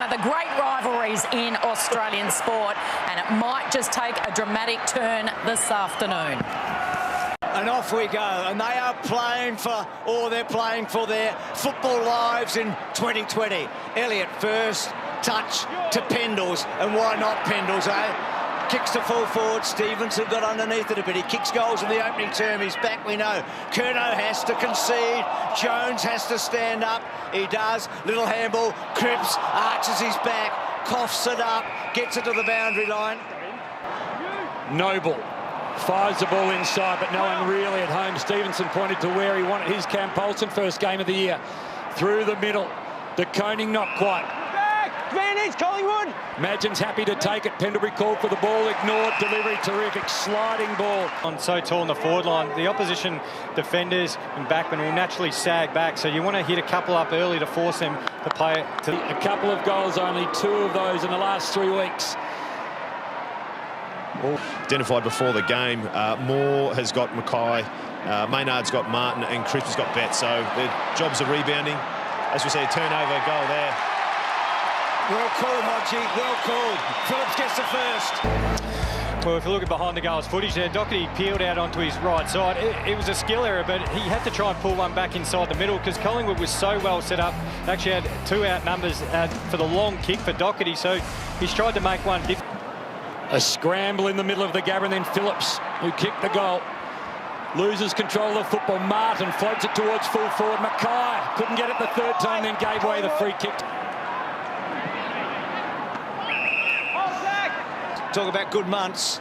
The great rivalries in Australian sport, and it might just take a dramatic turn this afternoon. And off we go, and they are playing for, or they're playing for their football lives in 2020. Elliott first, touch to Pendles, and why not Pendles, eh? Kicks to full forward, Stevenson got underneath it a bit. He kicks goals in the opening term, he's back, we know. Curnow has to concede, Jones has to stand up, he does. Little handball, Cripps arches his back, coughs it up, gets it to the boundary line. Noble fires the ball inside, but no one really at home. Stevenson pointed to where he wanted his Cam Polson, first game of the year. Through the middle, De Koning not quite. Advantage, Collingwood! Madgen's happy to take it. Pendlebury called for the ball, ignored, delivery terrific, sliding ball. On so tall in the forward line, the opposition defenders and backmen will naturally sag back, so you want to hit a couple up early to force them to play it. A couple of goals, only 2 of those in the last 3 weeks. Identified before the game, Moore has got Mackay, Maynard's got Martin, and Cripps has got Betts, so their jobs are rebounding. As we say, turnover goal there. Well called, Hodgie, well called. Phillips gets the first. Well, if you look at behind the goals footage there, Doherty peeled out onto his right side. It was a skill error, but he had to try and pull one back inside the middle because Collingwood was so well set up. They actually had 2 out numbers for the long kick for Doherty, so he's tried to make one different. A scramble in the middle of the gap, and then Phillips, who kicked the goal, loses control of the football. Martin floats it towards full forward. Mackay couldn't get it the 3rd time, then gave away the free kick. Talk about good months.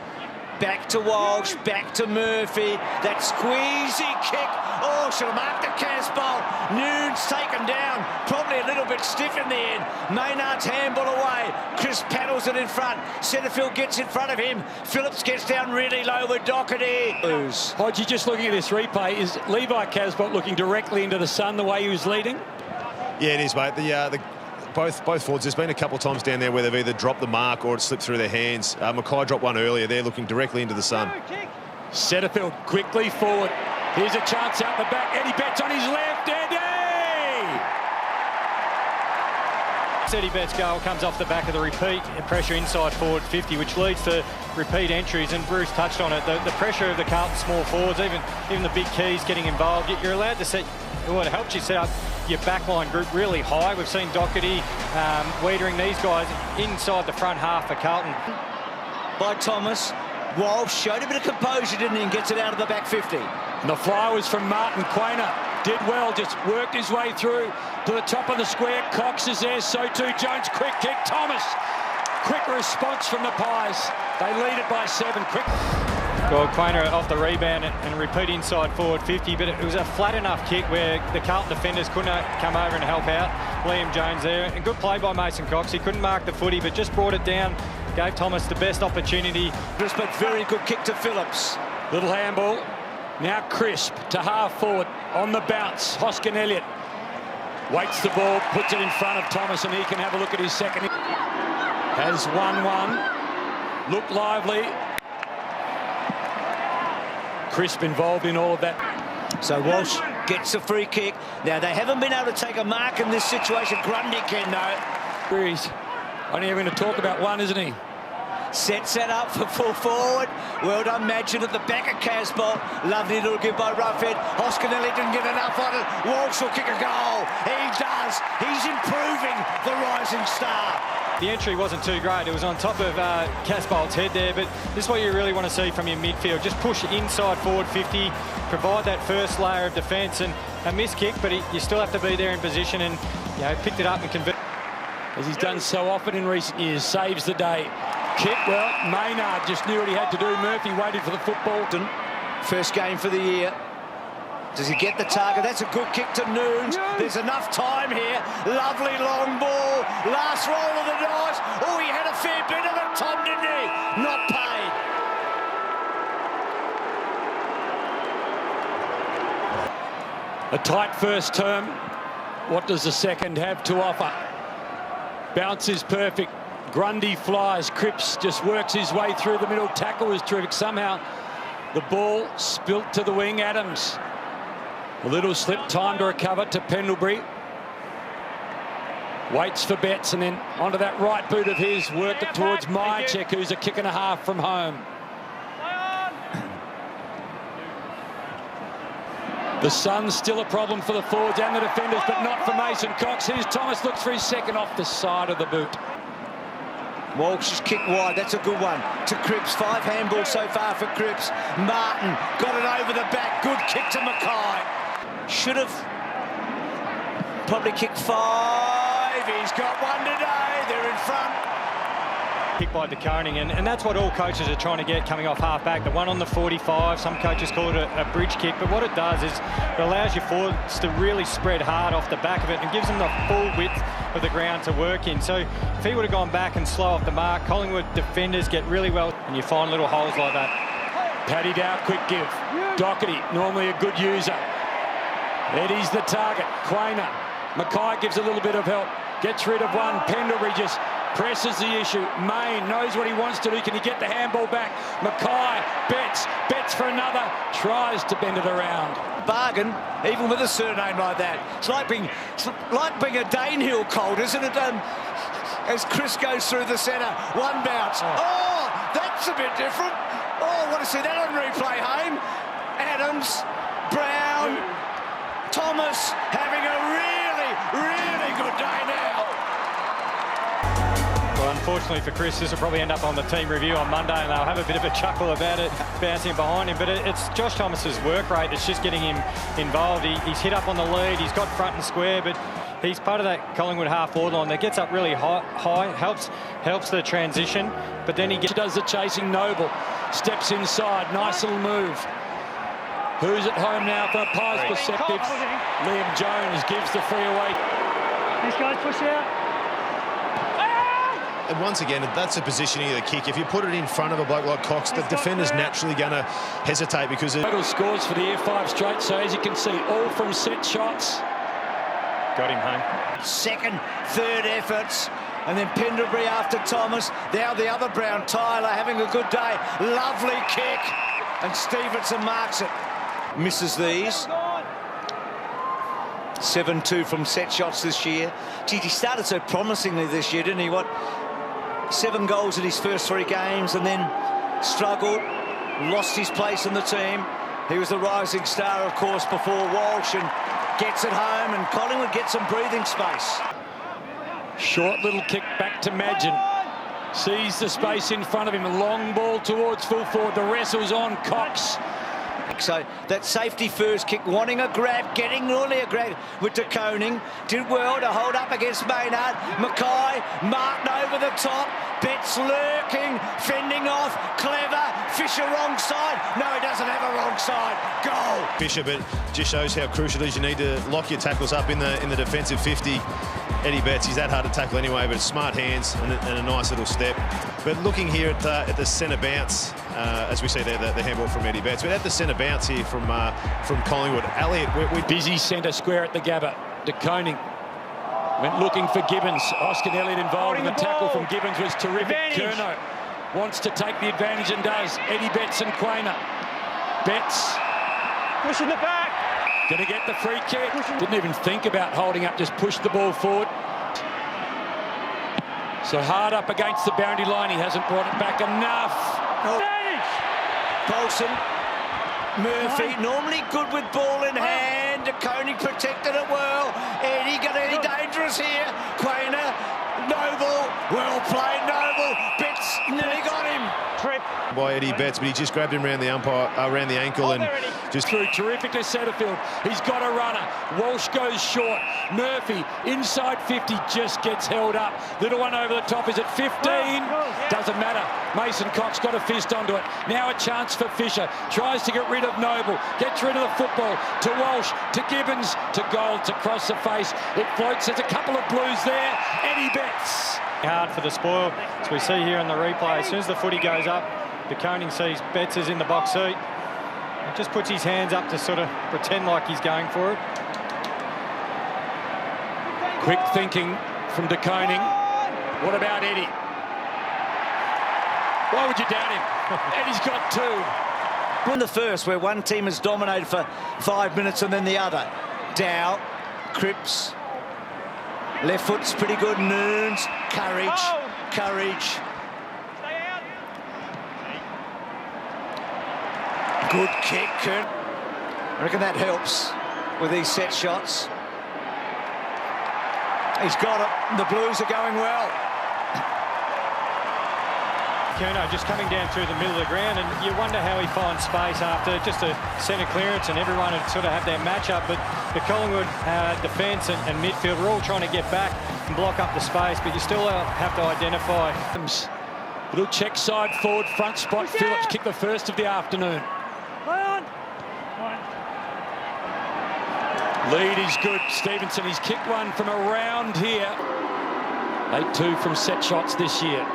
Back to Walsh, back to Murphy. That squeezy kick. Oh, should have marked the Casbolt. Noon's taken down. Probably a little bit stiff in the end. Maynard's handball away. Chris paddles it in front. Setterfield gets in front of him. Phillips gets down really low with Doherty. Hodgie, just looking at this replay, is Levi Casbolt looking directly into the sun the way he was leading? Yeah, it is, mate. Both forwards, there's been a couple of times down there where they've either dropped the mark or it slipped through their hands. Mackay dropped one earlier. They're looking directly into the sun. Setterfield quickly forward. Here's a chance out the back. Eddie Betts on his left. Eddie Betts' goal comes off the back of the repeat pressure inside forward 50, which leads to repeat entries, and Bruce touched on it. The pressure of the Carlton small forwards, even the big keys getting involved. You're allowed to set, well, it helps you set up your backline group really high. We've seen Doherty weedering these guys inside the front half for Carlton. By Thomas. Walsh showed a bit of composure, didn't he, and gets it out of the back 50. And the fly was from Martin. Quainer did well, just worked his way through to the top of the square. Cox is there, so too Jones. Quick kick, Thomas. Quick response from the Pies. They lead it by 7. Quick. Well, Quainer off the rebound and repeat inside forward 50, but it was a flat enough kick where the Carlton defenders couldn't come over and help out. Liam Jones there. And good play by Mason Cox. He couldn't mark the footy, but just brought it down. Gave Thomas the best opportunity. But very good kick to Phillips. Little handball. Now Crisp to half forward. On the bounce, Hoskin Elliott waits the ball, puts it in front of Thomas, and he can have a look at his second. Has 1-1. Looked lively. Crisp involved in all of that. So Walsh gets a free kick. Now, they haven't been able to take a mark in this situation. Grundy can, though. He's only going to talk about one, isn't he? Sets that up for full forward. Well done, Madgen at the back of Casbolt. Lovely little give by Roughhead. Hoskinelli didn't get enough on it. Walsh will kick a goal. He does. He's improving the rising star. The entry wasn't too great. It was on top of Casbolt's head there, but this is what you really want to see from your midfield. Just push inside forward 50, provide that first layer of defence, and a missed kick, but you still have to be there in position and, you know, picked it up and convert. As he's done so often in recent years, saves the day. Kick, well, Maynard just knew what he had to do. Murphy waited for the football. First game for the year. Does he get the target? That's a good kick to Noons. There's enough time here. Lovely long ball. Last roll of the dice. Oh, he had a fair bit of it, Tom, didn't he? Not paid. A tight first term. What does the second have to offer? Bounce is perfect. Grundy flies. Cripps just works his way through the middle. Tackle was terrific. Somehow the ball spilt to the wing. Adams. A little slip, time to recover to Pendlebury. Waits for Betts and then onto that right boot of his, worked it towards Myercheck, who's a kick and a half from home. The sun's still a problem for the forwards and the defenders, but not for Mason Cox. Here's Thomas, looks for his second off the side of the boot. Walsh is kicked wide, that's a good one. To Cripps, 5 handballs so far for Cripps. Martin got it over the back, good kick to Mackay. Should have probably kicked 5. He's got one today, they're in front. Kick by De Koning, and that's what all coaches are trying to get coming off half-back. The one on the 45, some coaches call it a bridge kick, but what it does is it allows your forwards to really spread hard off the back of it and gives them the full width of the ground to work in. So if he would have gone back and slow off the mark, Collingwood defenders get really well, and you find little holes like that. Paddy Dow, quick give. Doherty, normally a good user. Eddie's the target. Quainer. Mackay gives a little bit of help. Gets rid of one. Pendlebury just presses the issue. Mayne knows what he wants to do. Can he get the handball back? Mackay, Betts for another. Tries to bend it around. Bargain, even with a surname like that. It's like being a Danehill Colt, isn't it? As Chris goes through the centre, one bounce. Oh, that's a bit different. Oh, I want to see that on replay home. Adams, Brown, Thomas having a really good day now. Well, unfortunately for Chris, this will probably end up on the team review on Monday, and they'll have a bit of a chuckle about it, bouncing behind him. But it's Josh Thomas's work rate that's just getting him involved. He's hit up on the lead, he's got front and square, but he's part of that Collingwood half-forward line that gets up really high, helps the transition, but then he does the chasing. Noble steps inside, nice little move. Who's at home now for a Pies perspective? Liam Jones gives the free away. These guys push out. And once again, that's a positioning of the kick. If you put it in front of a bloke like Cox, the defender's naturally going to hesitate because of... Total scores for the year 5 straight, so as you can see, all from set shots. Got him home. Second, third efforts. And then Pendlebury after Thomas. Now the other Brown, Tyler, having a good day. Lovely kick. And Stevenson marks it. Misses these. 7-2 from set shots this year. Gee, he started so promisingly this year, didn't he? 7 goals in his first 3 games and then struggled, lost his place in the team. He was the rising star, of course, before Walsh, and gets it home, and Collingwood gets some breathing space. Short little kick back to Madgen. Sees the space in front of him. A long ball towards full forward. The wrestle's on Cox. So that safety first kick, wanting a grab, getting nearly a grab with De Koning. Did well to hold up against Maynard. Mackay, Martin over the top. Betts lurking, fending off. Clever. Fisher wrong side. No, he doesn't have a wrong side. Goal. Fisher, but just shows how crucial it is. You need to lock your tackles up in the defensive 50. Eddie Betts, he's that hard to tackle anyway, but smart hands and a nice little step. But looking here at the centre bounce, as we see there, the handball from Eddie Betts. But at the centre bounce here from Collingwood, Elliott, we're busy centre square at the Gabba. De Koning went looking for Gibbons. Oscar Elliott involved in the tackle from Gibbons was terrific. Curnow wants to take the advantage and does. Eddie Betts and Quainer. Betts Pushing the back. going to get the free kick. Didn't even think about holding up, just pushed the ball forward. So hard up against the boundary line, he hasn't brought it back enough. Paulson, Murphy, normally good with ball in hand. De Koning protected it well. Eddie got any dangerous here. Quainer, Noble, well played Noble. Betts nearly got him. Trip. by Eddie Betts, but he just grabbed him around the around the ankle and just through terrific to Setterfield. He's got a runner. Walsh goes short. Murphy inside 50 just gets held up. Little one over the top is at 15. Doesn't matter. Mason Cox got a fist onto it. Now a chance for Fisher. Tries to get rid of Noble. Gets rid of the football to Walsh, to Gibbons, to Golds across the face. It floats. There's a couple of blues there. Eddie Betts. Hard for the spoil, as we see here in the replay. As soon as the footy goes up, De Koning sees Betts is in the box seat and just puts his hands up to sort of pretend like he's going for it. Quick thinking from De Koning. What about Eddie? Why would you doubt him? Eddie's got two. In the first, where one team has dominated for 5 minutes and then the other. Dow, Cripps, Left foot's pretty good. Noons. Courage. Courage. Good kick, Kern. I reckon that helps with these set shots. He's got it. The Blues are going well. Curnow just coming down through the middle of the ground, and you wonder how he finds space after just a centre clearance, and everyone would sort of have their match-up. But the Collingwood defence and midfield are all trying to get back and block up the space, but you still have to identify. Little check side forward front spot. Phillips kicked the first of the afternoon. Lead is good. Stevenson, he's kicked one from around here. 8-2 from set shots this year.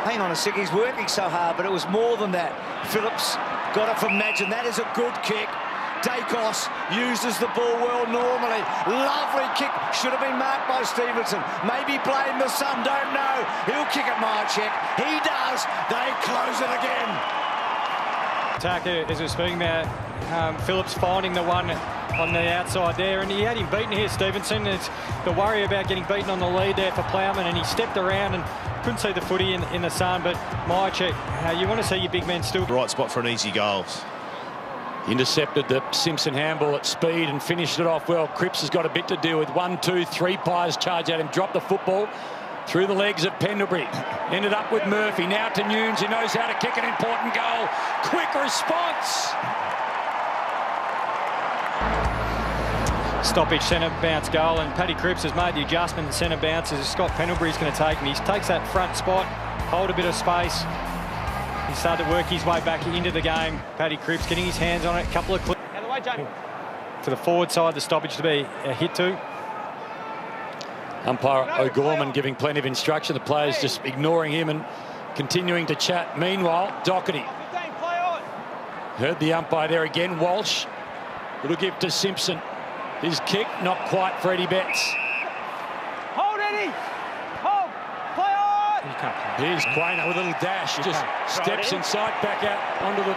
Hang on a sec, he's working so hard, but it was more than that. Phillips got it from Madgen. That is a good kick. Dacos uses the ball well normally. Lovely kick. Should have been marked by Stevenson. Maybe blame the sun, don't know. He'll kick it, Myercheck. He does. They close it again. Attacker, as we're speaking about, Phillips finding the one on the outside there, and he had him beaten here, Stevenson. It's the worry about getting beaten on the lead there for Plowman, and he stepped around and couldn't see the footy in the sun, but Myercheck, you want to see your big men still. Right spot for an easy goal. Intercepted the Simpson handball at speed and finished it off well. Cripps has got a bit to do with 1, 2, 3 Pies charge at him. Dropped the football through the legs of Pendlebury. Ended up with Murphy. Now to Nunes, who knows how to kick an important goal. Quick response. Stoppage centre bounce goal, and Paddy Cripps has made the adjustment. The centre bounce as Scott Pendlebury's going to take, and he takes that front spot, hold a bit of space. He started to work his way back into the game. Paddy Cripps getting his hands on it. A couple of clicks. Out of the way, Jamie. To the forward side, the stoppage to be a hit to. Umpire O'Gorman giving plenty of instruction. The players just ignoring him and continuing to chat. Meanwhile, Doherty heard the umpire there again. Walsh will give to Simpson. His kick, not quite for Eddie Betts. Hold, Eddie. Hold. Play on. Here's Quainer with a little dash. Just steps inside, back out onto the